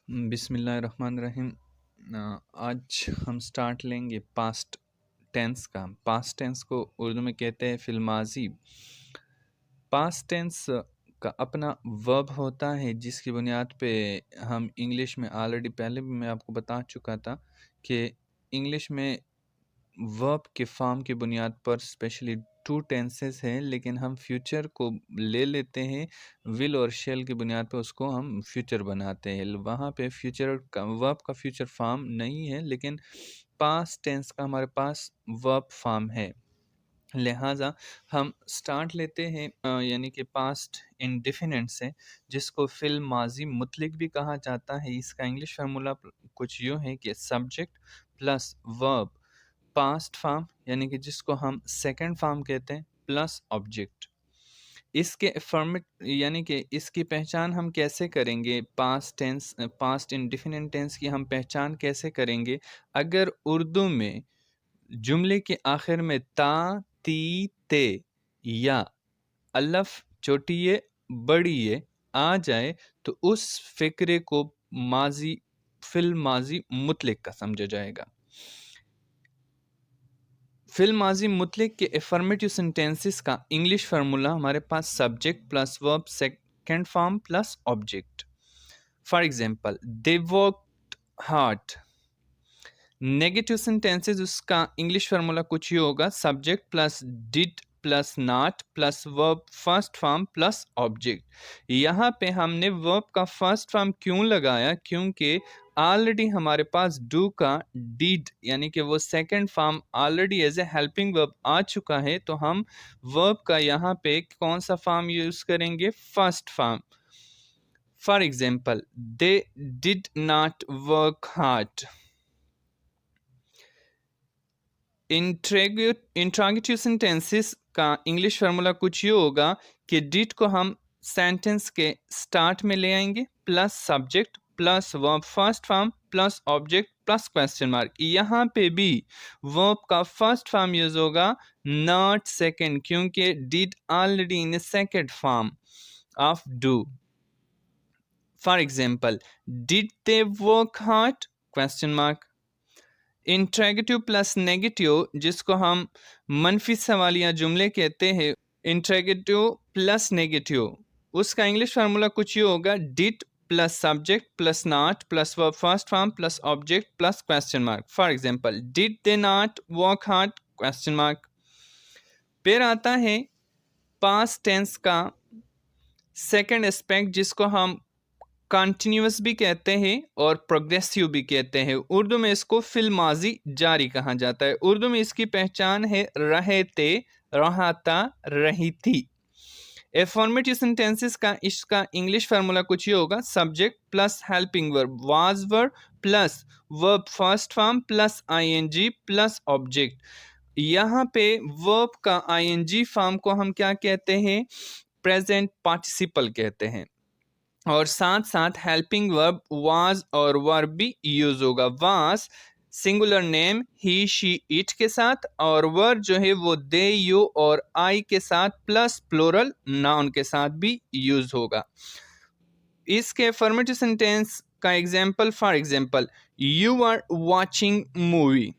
बिस्मिल्लाहिर्रहमानिर्रहीम। आज हम स्टार्ट लेंगे पास्ट टेंस का। पास्ट टेंस को उर्दू में कहते हैं फ़िल माज़ी। पास्ट टेंस का अपना वर्ब होता है जिसकी बुनियाद पे हम इंग्लिश में ऑलरेडी पहले भी मैं आपको बता चुका था कि इंग्लिश में वर्ब के फॉर्म की बुनियाद पर स्पेशली टू टेंसेस हैं, लेकिन हम फ्यूचर को ले लेते हैं विल और शेल की बुनियाद पर उसको हम फ्यूचर बनाते हैं। वहाँ पे फ्यूचर का वर्ब का फ्यूचर फॉर्म नहीं है, लेकिन पास्ट टेंस का हमारे पास वर्ब फॉर्म है। लिहाजा हम स्टार्ट लेते हैं यानी कि पास्ट इंडेफिनिट से, जिसको फिल माजी मुतलिक भी कहा जाता है। इसका इंग्लिश फार्मूला कुछ यूँ है कि subject plus verb past form यानी कि जिसको हम सेकंड फॉर्म कहते हैं प्लस ऑब्जेक्ट। इसके फॉर्मेट यानी कि इसकी पहचान हम कैसे करेंगे, past tense past indefinite tense की हम पहचान कैसे करेंगे? अगर उर्दू में जुमले के आखिर में ता, ती, ते या अलफ छोटी ये बड़ी ये आ जाए तो उस फिक्रे को माजी फिल माजी मुतलिक का समझा जाएगा। फिल माजी मुतलिक के एफर्मेटिव सेंटेंसेस का इंग्लिश फार्मूला हमारे पास subject plus verb second form plus object. For example, they worked hard. Negative sentences उसका इंग्लिश फार्मूला कुछ ही होगा, subject plus did plus not plus verb first form plus object. यहाँ पे हमने वर्ब का फर्स्ट फॉर्म क्यों लगाया? क्योंकि ऑलरेडी हमारे पास डू का डिड यानी कि वो second form already as a helping verb आ चुका है, तो हम वर्ब का यहाँ पे कौन सा फॉर्म यूज करेंगे? First form. For example, they did not work hard. Interrogative sentences का इंग्लिश फार्मूला कुछ ये होगा कि डिड को हम सेंटेंस के स्टार्ट में ले आएंगे plus subject plus verb first form plus object plus question mark. यहाँ पे भी वर्ब का फर्स्ट फॉर्म यूज होगा, नॉट सेकंड, क्योंकि did already in second form of do. For example, did they work hard? Question mark. Interrogative plus negative जिसको हम मनफी सवालिया जुमले कहते हैं, इंट्रोगेटिव प्लस नेगेटिव उसका इंग्लिश फार्मूला कुछ ये होगा, did plus subject plus not plus verb first form plus object plus question mark. For example, did they not work hard? Question mark. फिर आता है पास्ट टेंस का सेकंड एस्पेक्ट जिसको हम कंटिन्यूस भी कहते हैं और प्रोग्रेसिव भी कहते हैं। उर्दू में इसको फिल माजी जारी कहा जाता है। उर्दू में इसकी पहचान है रहे थे, रहा था, रही थी। एफॉर्मेटिव सेंटेंसेस का इसका इंग्लिश फार्मूला कुछ ही होगा, subject plus helping verb was verb plus verb first form plus ING plus object. यहाँ पे वर्ब का आईएनजी फॉर्म को हम क्या कहते हैं? प्रेजेंट पार्टिसिपल कहते हैं। और साथ साथ हेल्पिंग वर्ब वाज और वर्ब भी यूज होगा। Was singular name he she it के साथ, और वर्ब जो है वो दे यू और आई के साथ प्लस प्लूरल नाउन के साथ भी यूज होगा। इसके अफर्मेटिव सेंटेंस का example, for example, you are watching movie.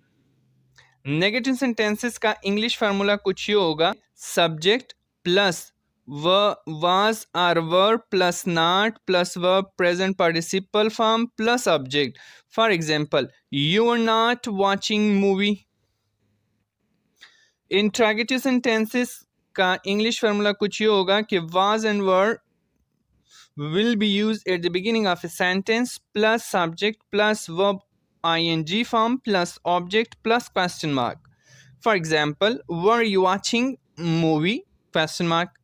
Negative sentences का इंग्लिश फार्मूला कुछ ही होगा, subject plus was or were plus not plus verb present participle form plus object. For example, you are not watching movie. Interrogative sentences का English formula कुछ ये होगा कि was and were will be used at the beginning of a sentence plus subject plus verb ing form plus object plus question mark. For example, were you watching movie? Question mark.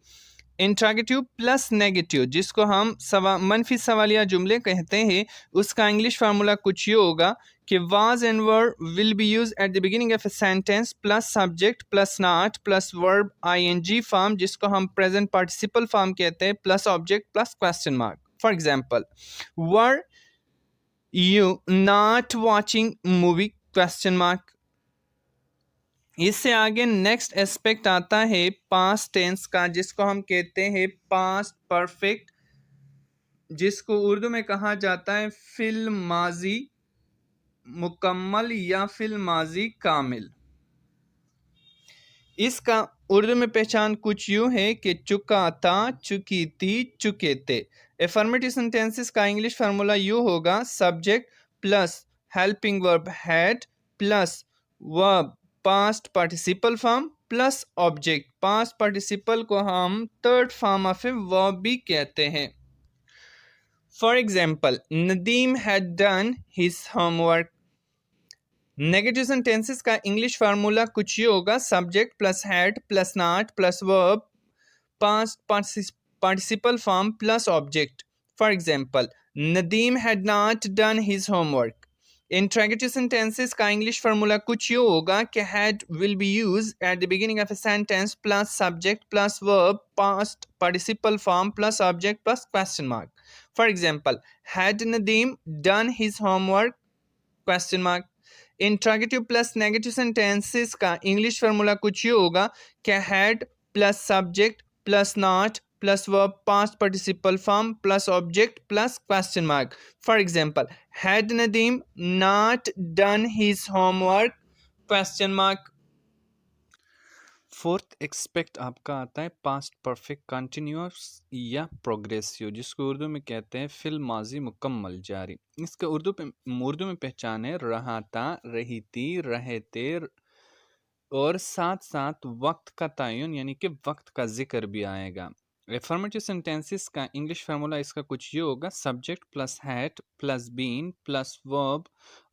Interrogative plus negative जिसको हम मनफी सवालिया जुमले कहते हैं, उसका English formula कुछ ये होगा कि was and were will be use at the beginning of a sentence plus subject plus not plus verb ING form जिसको हम प्रेजेंट पार्टिसिपल फॉर्म कहते हैं plus object plus question mark. For example, were you not watching movie? Question mark. इससे आगे next aspect आता है past tense का जिसको हम कहते हैं पास्ट परफेक्ट जिसको उर्दू में कहा जाता है फिल माजी मुकम्मल या फिल माजी कामिल। इसका उर्दू में पहचान कुछ यूं है कि चुका था, चुकी थी, चुके थे। एफर्मेटिव सेंटेंसेस का इंग्लिश फार्मूला यूं होगा subject plus helping verb had plus verb past participle form plus object. Past participle को हम third form of a verb भी कहते हैं। For example, Nadeem had done his homework. Negative sentences का English formula कुछ ये होगा subject plus had plus not plus verb past participle form plus object. For example, Nadeem had not done his homework. Interrogative sentences का English formula कुछ ये होगा कि had will be use at the beginning of a sentence plus subject plus verb past participle form plus object plus question mark. For example, had Nadeem done his homework question mark. Interrogative plus negative sentences का English formula कुछ ये होगा कि had plus subject plus not plus verb past participle form plus object plus question mark. For example, had Nadeem not done his homework question mark. Fourth expect आपका आता है past perfect continuous या progressive, जिसको उर्दू में कहते हैं फिल माजी मुकम्मल जारी। इसका उर्दू में पहचान है रहा था, रही थी, रहे थे और साथ साथ वक्त का तयन यानी कि वक्त का जिक्र भी आएगा। एफर्मेटिव सेंटेंसेस का इंग्लिश फार्मूला इसका कुछ ये होगा subject plus had plus been plus verb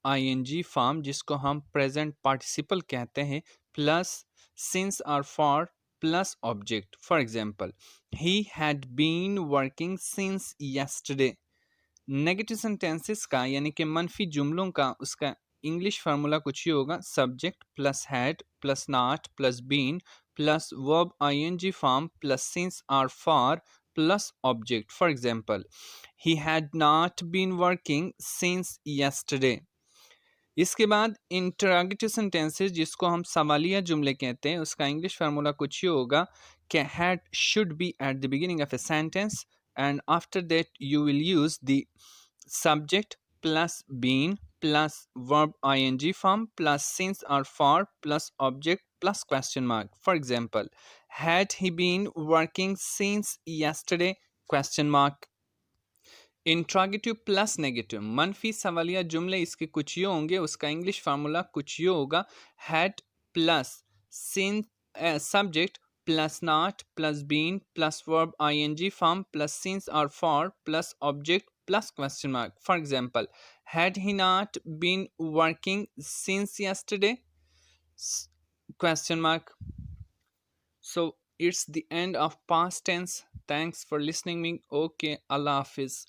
ING form जिसको हम प्रेजेंट पार्टिसिपल कहते हैं प्लस सिंस और for plus object. For example, he had been working since yesterday। Negative sentences का यानी कि मनफी जुमलों का उसका इंग्लिश फार्मूला कुछ ही होगा subject plus had plus not plus been plus verb ING form plus since और for plus object. For example, he had not been working since yesterday। इसके बाद इंटरोगेटिव सेंटेंसेस जिसको हम सवालिया जुमले कहते हैं उसका इंग्लिश फार्मूला कुछ ही होगा कि had should be eight the beginning of a sentence and after that you will use the subject plus been plus verb ing form plus since or for plus object plus question mark. For example, had he been working since yesterday question mark। Interrogative plus negative मनफी सवालिया जुमले इसके कुछ ये होंगे उसका English formula कुछ ये होगा had plus since subject plus not plus been plus verb ING form plus since और for plus object plus question mark. For example, had he not been working since yesterday question mark। So it's the end of past tense. Thanks for listening me. Okay, Allah Hafiz.